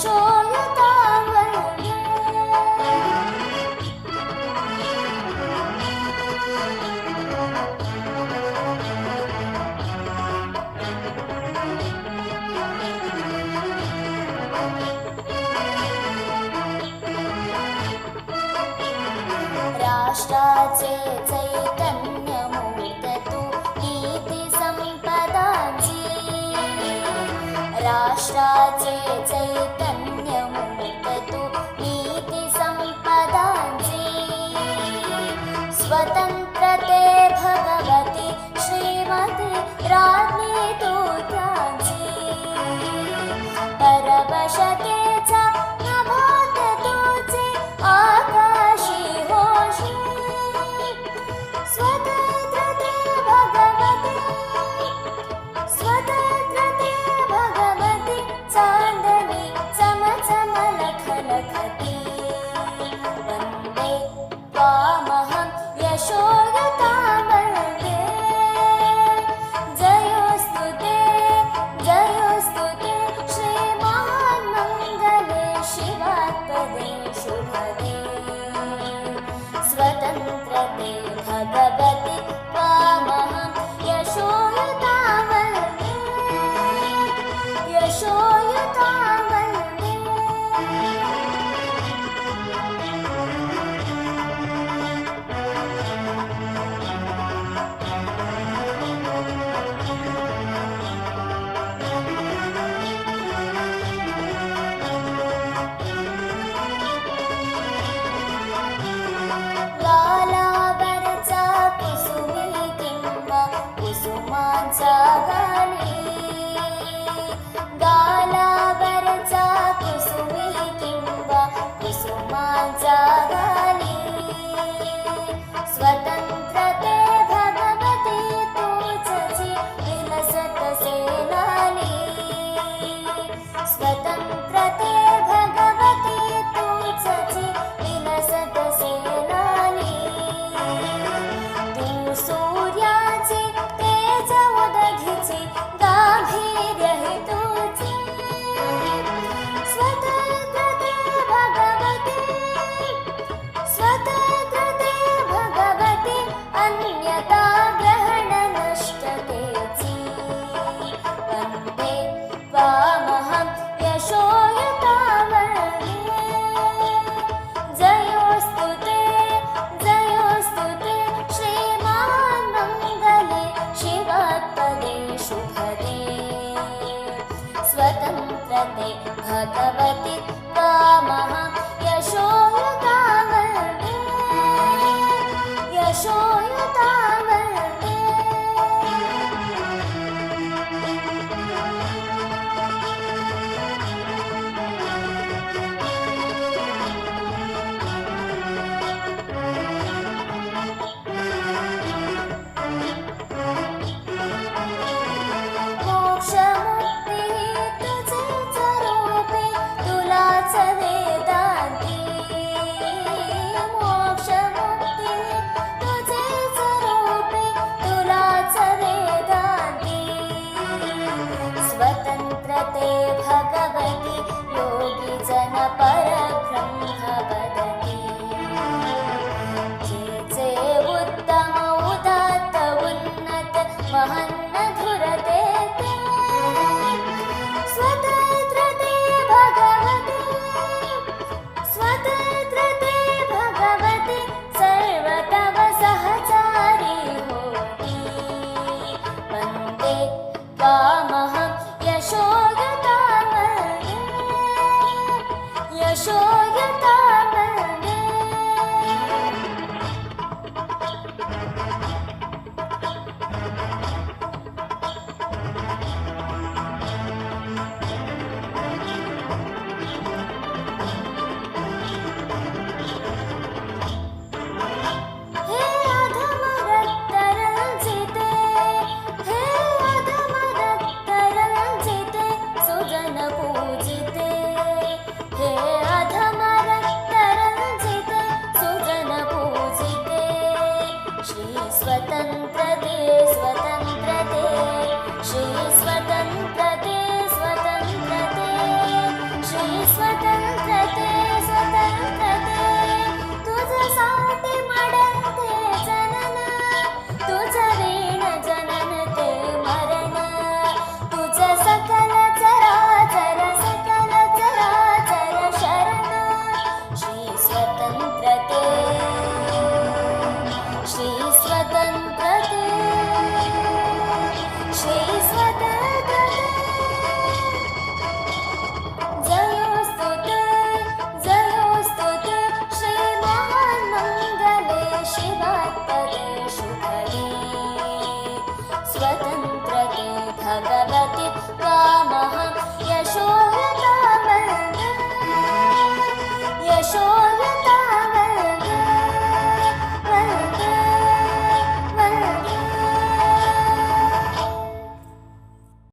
यशोयुतां वन्दे। राष्ट्राचे चैतन्यमूर्त तू नीतिसंपदांची। राष्ट्राचे चैतन्यमूर्त तू नीतिसंपदांची। स्वतंत्रते भगवती श्रीमती राज्ञी तू त्यांची। परवशतेचा नभोत तुझे आकाशी होशी। स्वतंत्रते भगवती, स्वतंत्रते भगवती, चांदणी चमचम लखलखती। वन्दे त्वामहं यशोयुतां वन्दे। जयोस्तु ते श्रीमहान्मङ्गले शिवात्पदे शुभदे। स्वतंत्रते भगवति त्वामहं यशोयुतां वन्दे। यशोयुतां वन्दे। गालावरचा कुसुमी किंवा कुसुमांचा गाणी। गालावरचा कुसुमी किंवा कुसुमांचा गाणी। स्वतंत्रते भगवती तुझची विलसत सेनानी। स्वतंत्रते भगवती तुझची विलसत सेनानी। तू सूर्याचे तेज उदघिचे गांभीर्य हे तुझे। स्वतंत्रते भगवती, स्वतंत्रते भगवती, अन्यथा ग्रहण नष्टतेची। वन्दे त्वामहं यशोयुतां वन्दे। जयोस्तु ते श्रीमहान्मङ्गले शिवात्पदे शुभदे। स्वतंत्रते भगवति त्वामहं